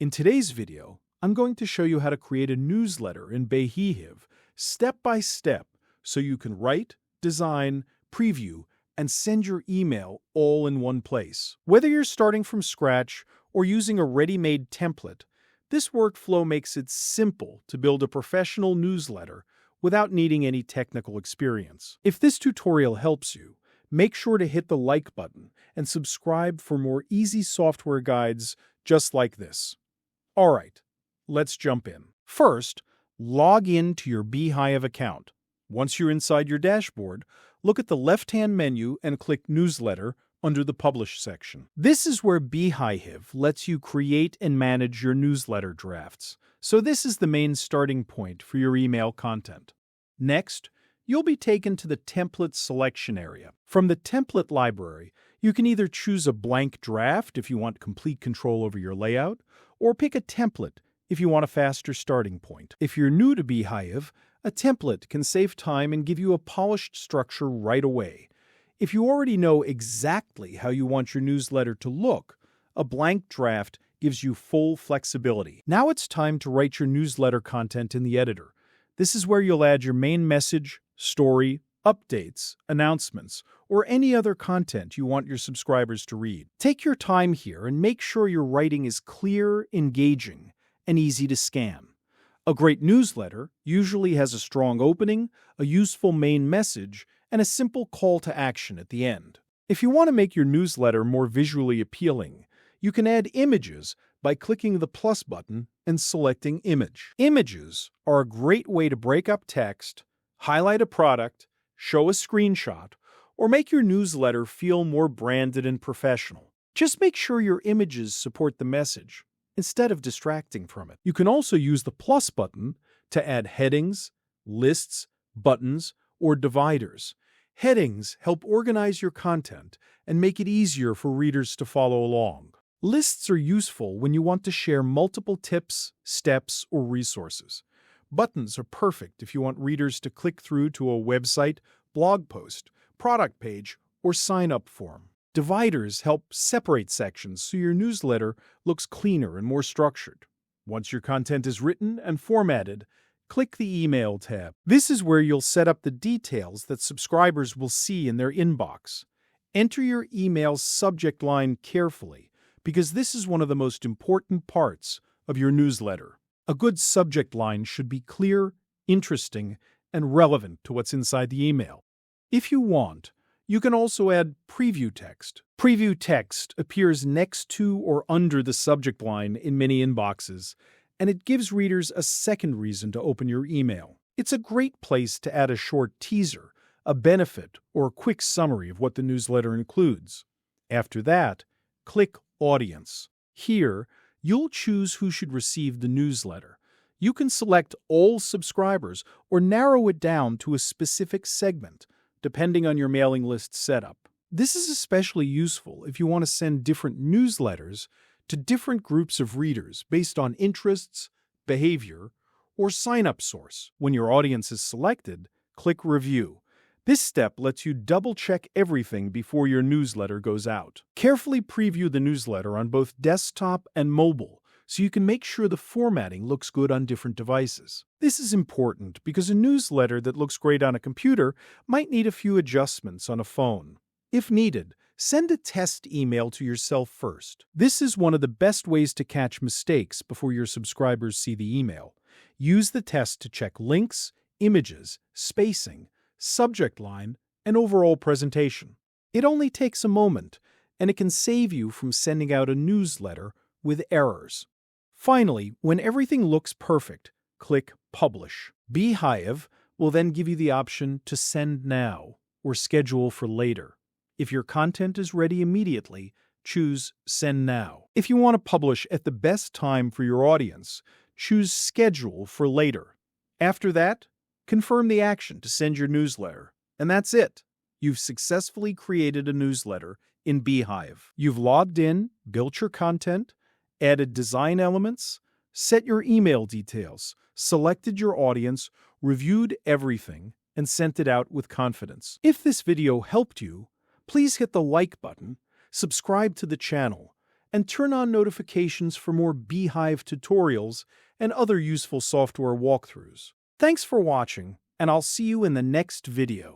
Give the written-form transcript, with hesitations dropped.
In today's video, I'm going to show you how to create a newsletter in Beehiiv step by step so you can write, design, preview, and send your email all in one place. Whether you're starting from scratch or using a ready-made template, this workflow makes it simple to build a professional newsletter without needing any technical experience. If this tutorial helps you, make sure to hit the like button and subscribe for more easy software guides just like this. All right, let's jump in. First, log in to your Beehiiv account. Once you're inside your dashboard, look at the left-hand menu and click Newsletter under the Publish section. This is where Beehiiv lets you create and manage your newsletter drafts, so this is the main starting point for your email content. Next, you'll be taken to the Template selection area. From the template library, you can either choose a blank draft if you want complete control over your layout, or pick a template if you want a faster starting point. If you're new to Beehiiv, a template can save time and give you a polished structure right away. If you already know exactly how you want your newsletter to look, a blank draft gives you full flexibility. Now it's time to write your newsletter content in the editor. This is where you'll add your main message, story, updates, announcements, or any other content you want your subscribers to read. Take your time here and make sure your writing is clear, engaging, and easy to scan. A great newsletter usually has a strong opening, a useful main message, and a simple call to action at the end. If you want to make your newsletter more visually appealing, you can add images by clicking the plus button and selecting Image. Images are a great way to break up text, highlight a product, show a screenshot, or make your newsletter feel more branded and professional. Just make sure your images support the message instead of distracting from it. You can also use the plus button to add headings, lists, buttons, or dividers. Headings help organize your content and make it easier for readers to follow along. Lists are useful when you want to share multiple tips, steps, or resources. Buttons are perfect if you want readers to click through to a website, blog post, product page, or sign-up form. Dividers help separate sections so your newsletter looks cleaner and more structured. Once your content is written and formatted, click the Email tab. This is where you'll set up the details that subscribers will see in their inbox. Enter your email's subject line carefully, because this is one of the most important parts of your newsletter. A good subject line should be clear, interesting, and relevant to what's inside the email. If you want, you can also add preview text. Preview text appears next to or under the subject line in many inboxes, and it gives readers a second reason to open your email. It's a great place to add a short teaser, a benefit, or a quick summary of what the newsletter includes. After that, click Audience. Here, you'll choose who should receive the newsletter. You can select all subscribers or narrow it down to a specific segment, depending on your mailing list setup. This is especially useful if you want to send different newsletters to different groups of readers based on interests, behavior, or sign-up source. When your audience is selected, click Review. This step lets you double-check everything before your newsletter goes out. Carefully preview the newsletter on both desktop and mobile so you can make sure the formatting looks good on different devices. This is important because a newsletter that looks great on a computer might need a few adjustments on a phone. If needed, send a test email to yourself first. This is one of the best ways to catch mistakes before your subscribers see the email. Use the test to check links, images, spacing, subject line, and overall presentation. It only takes a moment, and it can save you from sending out a newsletter with errors. Finally, when everything looks perfect, click Publish. Beehiiv will then give you the option to send now or schedule for later. If your content is ready immediately, choose Send Now. If you want to publish at the best time for your audience, choose Schedule for later. After that, confirm the action to send your newsletter. And that's it. You've successfully created a newsletter in Beehiiv. You've logged in, built your content, added design elements, set your email details, selected your audience, reviewed everything, and sent it out with confidence. If this video helped you, please hit the like button, subscribe to the channel, and turn on notifications for more Beehiiv tutorials and other useful software walkthroughs. Thanks for watching, and I'll see you in the next video.